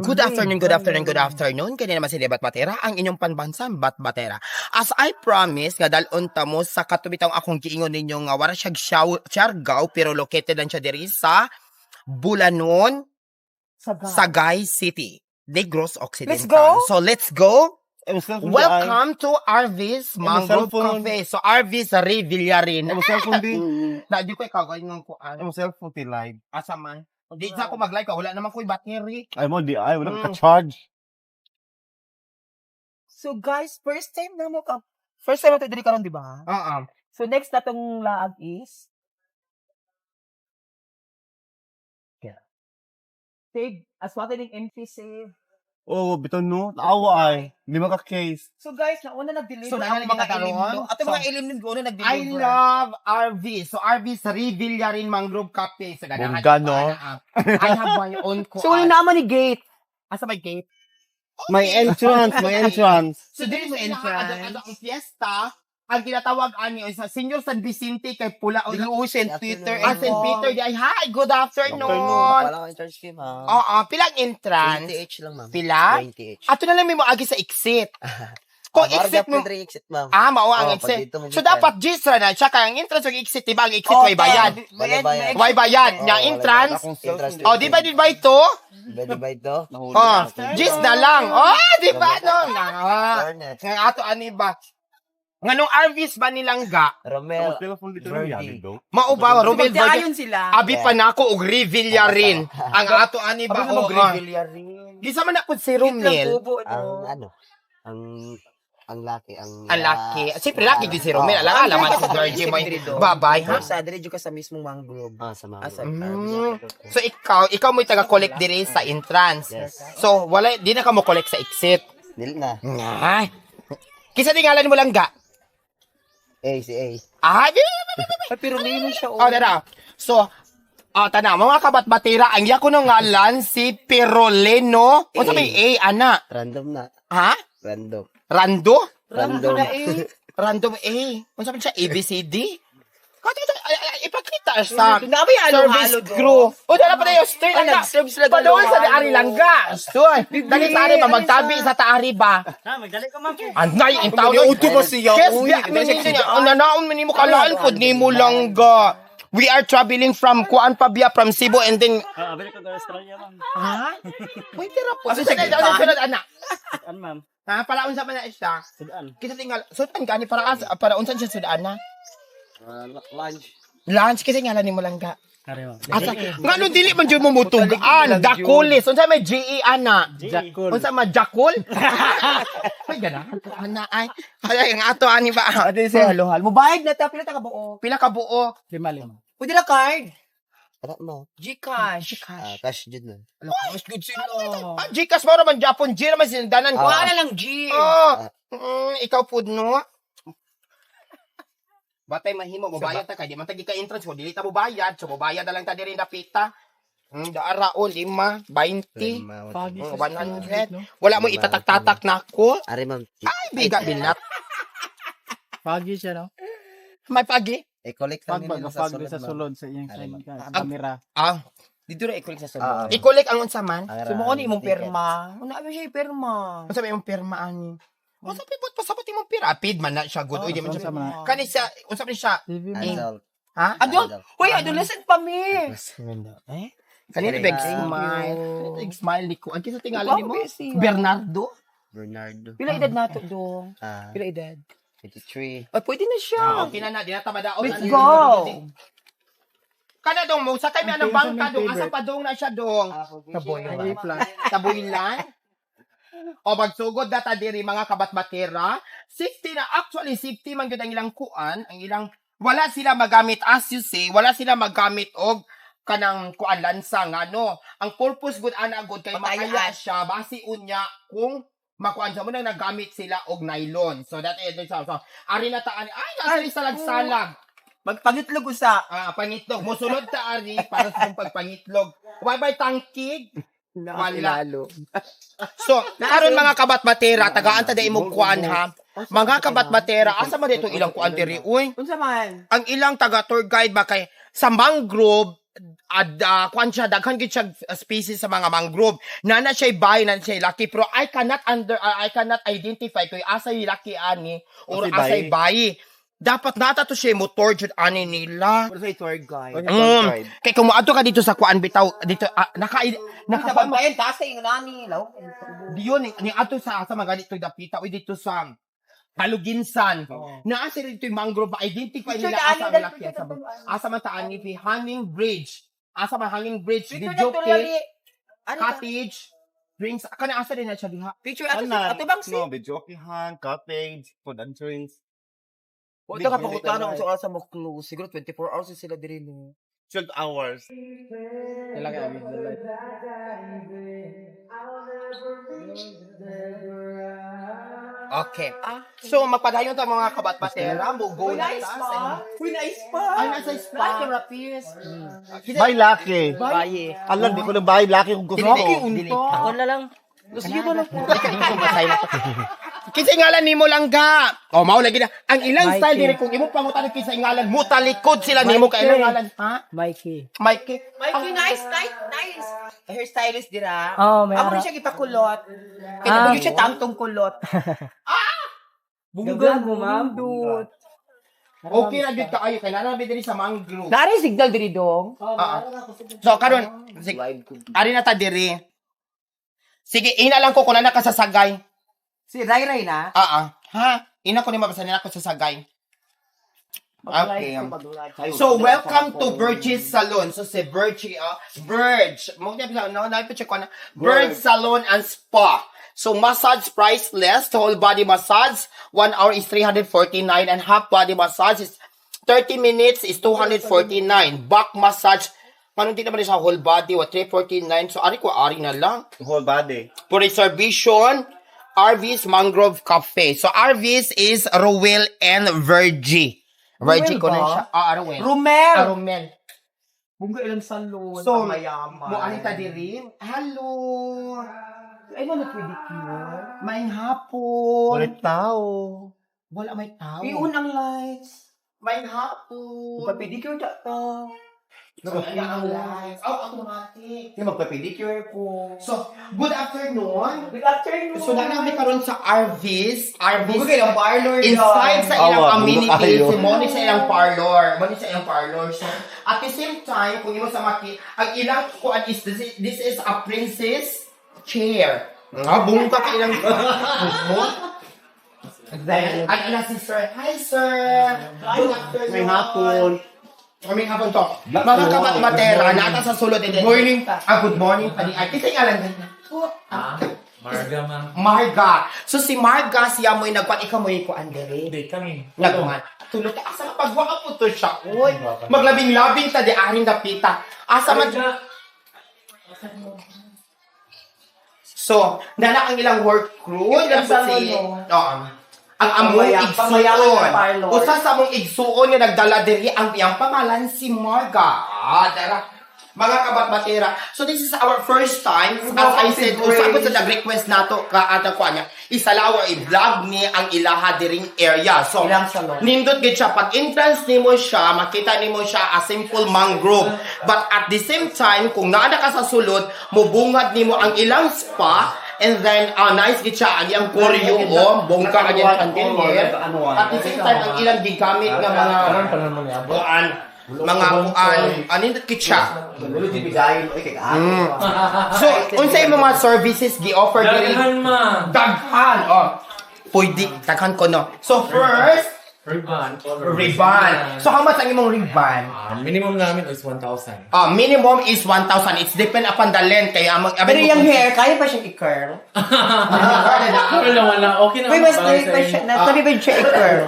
Good afternoon, good afternoon, good afternoon. Kaya naman si Bat Batera, ang inyong panbansang Bat Batera. As I promised, nga dalon ta mo sa katubitang akong giingon ninyo nga wala siyang Siargao, pero located lang siya diri sa Bulanon, Sagay City, Negros Occidental. Let's go. So let's go. Welcome to Arvis Mangrove cellphone. Cafe. So Arvis Ray Villarin. Ang cellphone di. Na di ko ikaw ng kuan. Ang cellphone ti live. Asa man? Di sa ako mag-live ka, wala naman ko'y battery. Ay mo di ay wala ka charge. So guys, first time na to diri karon di ba? Oo. So next na tong laag is save as what in MP save. Oh, biton no. Awa ay. Lima ka case. So guys, nauna nag-deliver So, ang mga nagdeliver ilim ka do. ron? Ato mga ilim din go na I nag-deliver. love RV. So RV sa Villarin Mangrove Cafe. So ganahan Bongga, ko, no? I have my own So wala naman ni gate. Asa may gate? May entrance, may entrance. So dili mo entrance. entrance. Ang fiesta, ang tinatawag ani sa Senior San Vicente kay Pula o St. Peter St. Peter. Di ay, hi, good afternoon. Wala ko charge fee, ma'am. Oo, pilang entrance? 20H lang, ma'am. Pila? 20H. Ato na lang may mo agi sa exit. Kung exit mo, exit, ma'am. mao ang Oh, exit. pag dito mo So gitan. dapat gisra na siya kay ang entrance ug exit diba ang exit way bayad. Way bayad nya entrance. Entrance. Oh, divided by 2. Pwede ba ito? Oh, gis na lang. Oh, di ba no? Cornet. Nga ato ani ba? Nganong RVs ba nilang ga? Romel. Ang cellphone dito Verdi. na yan do. Mao ba Romel Verdi? Magtiayon sila. Abi pa nako og Revilla rin. Ang ato ani ba? Abi mo Grevilla rin. Gisa man ako si Romel. Ang ano? Ang laki. Ang laki. Siyempre laki gid si Romel. Alaman si Verdi mo. Babay ha. Sa diri jud ka sa mismong mangrove. Sa mga. So ikaw mo taga-collect dire sa entrance. So wala di na ka mo collect sa exit. Dili na. Ay. Kisa tingalan mo lang ga. Si A. Ah, Pero meron siya oh, dara. So, tana, mga kabat-batira, ang iya ko nung ngalan si Piroleno. O sabi, ana. Random na. Ha? Random. Rando? Random. Random A. O sabi siya, ABCD? Ipakita sa Nabi service crew. O, dala pa na yung stay. nag-serve sila Padoon sa halo-halo. Ari Langga. Stoy. Dali sa Ari ba? Magtabi sa Taari ba? Magdali ka, ma'am. Anay, in taon na. Uto ba siya? Yes, Uy, ang nanaon mo kalaan po, ni mo lang ga. We are traveling from Kuan Pabia, from Cebu, and then... Abili ko sa Australia, ma'am. Ha? Wait, tira po. Sunod, anak. Ano, ma'am? Ha? Palaon sa man na siya. Sudan. Kita tinggal. Sudan gani para unsan siya sudan na? Lunch. Lunch kasi ngalan nimo lang ga. Kare, ma'am. Asa? Ngano dili man jud mo mutugan, dakulis. Unsa may GE ana? Jakul. Unsa man jakul? Ay ganahan to ana ay. Ay ang ato ani ba? Ate si halo-halo. Mubayad na ta pila ta ka buo. Pila ka buo? 5. Pwede na card. Ano mo? Gcash. Cash jud na. Mas good sila. Gcash mo naman Japon, G naman sindanan ko. Wala na lang G. Ikaw pud no. Batay mahimo mo bayad ta kay di man tagi ka entrance mo dili ta mo bayad so mo bayad na lang ta diri na pita. Daara o 5, 20, 100. Wala mo itatak-tatak na ako. Ari, ma'am. Ay biga binat. Pagi siya, no? May pagi. I-collect lang nila sa Pag sa sulod, ma'am. sulod sa iyang Ari, ma'am. camera. Dito na i-collect sa sulod. I-collect ang unsa man. Sumuon imong pirma. Una ba siya pirma? Unsa may imong pirma ani? Unsa pibot pasabot imong pira? Apid man na siya good. Uy di man siya. unsa man. Kani siya unsa man siya? Adult. Ha? Adult? Hoy, adolescent pa mi. Kanina big smile. Big smile ni ko. Ang kisa tingalan nimo? Bernardo. Bernardo. Pila edad nato do? Ah, Pila edad? 23. Ay, pwede na siya. Okay na na, di na tabadaon. Let's go. Kana dong mo, sakay mi anang bangka dong, asa pa dong na siya dong. Taboylan. O magsugod data diri mga kabat-batera. Safety na, actually safety man gyud ang ilang kuan, ang ilang wala sila magamit as you say, wala sila magamit og kanang kuan lansa nga no. Ang purpose gud ana gud kay makaya siya base unya kung makuan sa mo nang nagamit sila og nylon. So that is so ari na ta ani ay nasa salag-salag. Magpangitlog usa. Pangitlog. Musunod ta ari para sa pagpangitlog. Wabay tangkig. Wala. So, karon mga kabat-batera, tagaan ta da imong kuan ha. Mga kabat-batera, asa man dito ilang kuan diri uy? Unsa man? Ang ilang taga tour guide ba kay sa mangrove kwan siya, daghan gid siya species sa mga mangrove. Nana siya bay, nana siya laki, pero I cannot identify kung asay laki ani or Asay asay bayi. Dapat nata to siya motor jud ani nila. Ano sa tour guide? Kay kung moadto ka dito sa kuan bitaw dito naka Nakabayan taas sa yung nani. Law. diyon ni ato sa asa mga dito dapita o dito sa Kaluginsan. Naa sila dito yung mangrove, identify nila asa ang laki. Asa man taan ni hanging bridge. Asa man hanging bridge, video cottage, drinks. Kana asa din na siya diha. Picture ato Ano? ato bang si? No, videokihan, cottage, food and drinks. Wala ka pakutana kung sa mo close. Siguro 24 hours sila diri no. 12 hours. Talaga kami. Okay. So, magpadayon ta mga kabatbatera, mugo na ta. Uy, nice pa. Ay, nasa spa. Therapist. Bay laki. Baye. Alam, di ko na bay laki kung gusto ko. Ako na lang. Sige ba lang? Kinsa ngalan nimo lang ga. Oh, mao lagi na. Ang ilang style diri kung imo pangutan kinsa ngalan, mo talikod sila nimo kay ilang ngalan, ha? Mikey. Mikey. Mikey, nice. Hairstylist dira. Oh, may Ako ara. rin siya ipakulot. Kaya bugyo siya tangtong kulot. Gagawin mo, ma'am. Bundot. Okay ra gyud kaayo kay nana diri sa mangrove. Dari signal diri dong. So karon, ari na ta diri. Sige, ina lang ko kung nana ka sa sagay. Si Ray na. Ha? Ina ko ni mabasahin ako sa sagay. Okay. So, welcome to Virgie's Salon. So, si Virgie, Verge. Verge Salon and Spa. So, massage priceless. Whole body massage, 1 hour is 349 and half body massage is 30 minutes is 249. Back massage, paano di naman siya whole body, 349. So, ari na lang. Whole body. For reservation, Arvis Mangrove Cafe. So, Arvis is Rowell and Virgie. Virgie ko na siya. Rowell. Rumel. Romel. Bunga ilang salon. So, mayaman. mo anita diri. Hello. Ay, wala pedicure. May hapon. Ulit tao. Wala may tao. Iunang lights. May hapon. Magpa-pedicure ta ta. Ang lights. Automatic. Yung magpa-pedicure ko. So, good afternoon. Good afternoon. So, namin karon sa Arvis. Bunga kayo, parlor Inside sa ilang Awa, amenities, bulo kayo. si Moni sa ilang parlor. Moni sa ilang parlor. So, at the same time, kung imo sa ang ilang kuan is, this is a princess chair. Bungka ka ilang Then, ang ilang si sir. Hi, sir. Good afternoon. May hapon. Kaming hapon to. Mga kabatmatera, nata sa sulod. Good morning. Good morning. Ay, kita yung alam Marga, ma'am. Marga. So si Marga, siya mo'y nagpan, ikaw mo'y kuan dere. Hindi, kami. Nagman. Tulog ka, asa nga pagwaka po to siya. Uy, maglabing-labing ta, di aring dapita. Asa man. So, nana ang ilang work crew. Yung ilang salon, si, no? ang among Pamayaman igsuon. ng parlor. Usa sa among igsuon nga nagdala diri ang iyang pangalan si Marga. Dara. Mga kabatbatera. So this is our first time. As I said, usapot sa nag-request nato ka ata ko niya. Isalawa i-vlog ni ang ilaha diring area. So Ilang salon. nindot gid siya pag entrance nimo siya, makita nimo siya a simple mangrove. But at the same time, kung naa ka sa sulod, mubungad nimo ang ilang spa. And then, nice gid siya ang iyang koryo o bongka ang iyang chandelier. At the same time, ang ilang gigamit nga mga buan, mga buan, anindot gid siya. So, unsay mga services gi-offer diri? Daghan. Pwede, daghan ko no. So, first, Ribbon. ribbon. So, how much ang imong ribbon? Minimum namin is 1,000. Minimum is 1,000. It's depend upon the length. Kaya, Pero yung hair, kaya pa siyang i-curl? Pero wala, okay na. Uy, mas nasabi ba siya i-curl?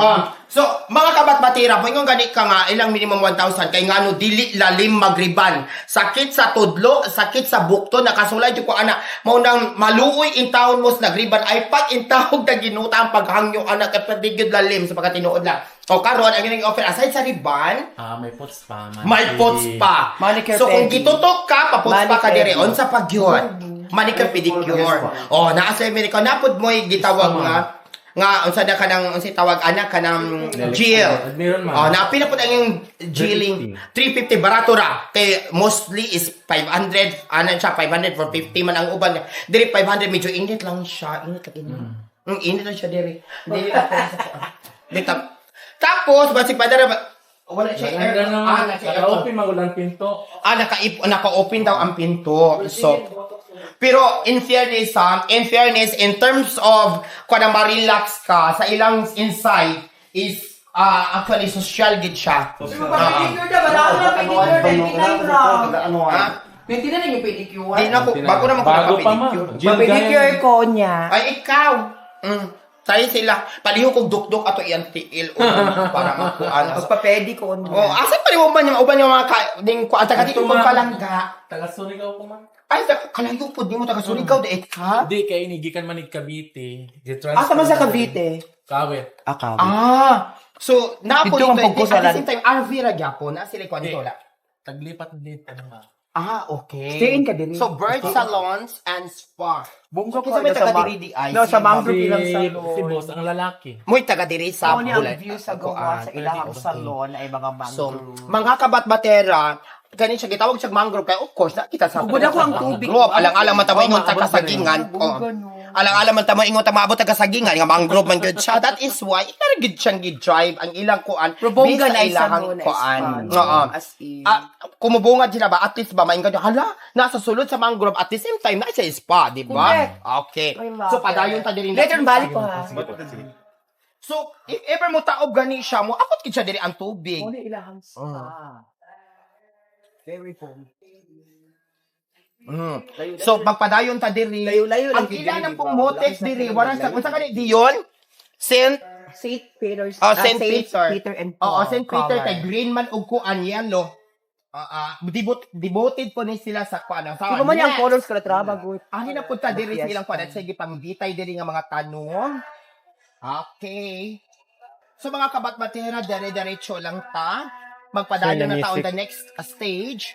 So, mga kabatbatira, kung gani ka nga, ilang minimum 1,000, kay nga no, dili lalim magriban. Sakit sa tudlo, sakit sa bukto, nakasulay ko ana, maunang maluoy in taon mo sa nagriban, ay pag intawag na ginuta ang paghangyo anak, at padigid lalim sa pagkatinuod lang. O karon ang inyong offer, aside sa riban, May pots pa. may pots pa. Manicure, So, kung pedicure. gitutok ka, papots pa ka Manicure. dire, on sa pagyod. Manicure, pedicure. Naa sa Amerika, napod mo'y gitawag nga nga unsa na kanang unsay tawag anak kanang Jill. Meron man. Oh, na pila pud ang yung jilling 350 barato ra kay mostly is 500 anan siya 500 for 50 man ang uban diri 500 medyo init lang siya init lang siya diri dito tapos basig pa dara wala siya air Naka-open magulang pinto. naka-open daw ang pinto so pero in fairness in terms of kung na ma-relax ka sa ilang inside is actually social gid siya. Pwede na yung pedicure. Di na ko bago naman ko Bago pa ma. nakapedicure. Jill Pedicure Gaya. ko niya. Ay ikaw. Tayo sila paliho kog dukdok ato iyang tiil o para makuan. Magpa-pedi ko niya. Oh, asa pa rin uban yung mga ding kuan taga dito kog palangga. Taga-Surigao ko man. Ay kalayo pud nimo taga Surigao di ka. Di kay inigikan man ni Cavite. Asa man sa Cavite? Kawit. So napo Dito ang dito pagkusalan. at the same time RV ra gyapon na sila kuan dito la. Taglipat din ano ma. Okay. Stay in ka din. So, bird salons and spa. Bungso ko Kinsa may sa taga-diri di ay? No, sa mangrove Si, ilang salon. si boss ang lalaki. Mo'y taga-diri sa Ako niya ang Bulan. view sa gawa sa ilang salon ay mga So, mangrove. mga kabat-batera, kanin siya gitawag siya mangrove kaya of course nakita sa Ugod ako ang tubig. mangrove. Alang-alang man tamo ingon Oo, taga-sagingan. maabot Oh. Alang-alang man tamo ingon maabot taga-sagingan nga mangrove man gyud siya. That is why ila gid siyang gid-drive ang ilang kuan. Probongga based na sa isa ilahang no na kuan. spa. Oo. As in. Kumubungad sila ba at least ba maingon hala nasa sulod sa mangrove at the same time na siya spa, di ba? Correct. Okay. Ay, So padayon ta diri. Later balik ko ha. So, if ever mo taob gani siya mo, akot kid siya diri ang tubig. Muna ilahang spa. Very cool. So, magpadayon ta diri. Layo-layo lang Ang gid ilan diri, ang di pong ba? motex Wala diri, sa wala sa unsa kani diyon? Saint St. Peter's. Saint Peter. Peter and Oo, Paul. Saint Peter color. kay green man ug kuan yellow. Devoted po ni sila sa kuan. Di ba man yung colors kala trabago? Ani na punta diri sa Yes. ilang kuan at sige panggitay diri nga mga tanong. Okay. So mga kabatbatera, dire-diretso lang ta. Magpadayon na ta on the next stage.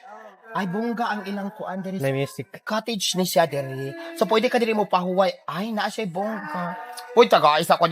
Ay, bungga ang ilang kuan diri sa cottage ni siya diri. So, pwede ka diri mo pahuway. Ay, naa siya bongga. Uy, taga, isa ko niya.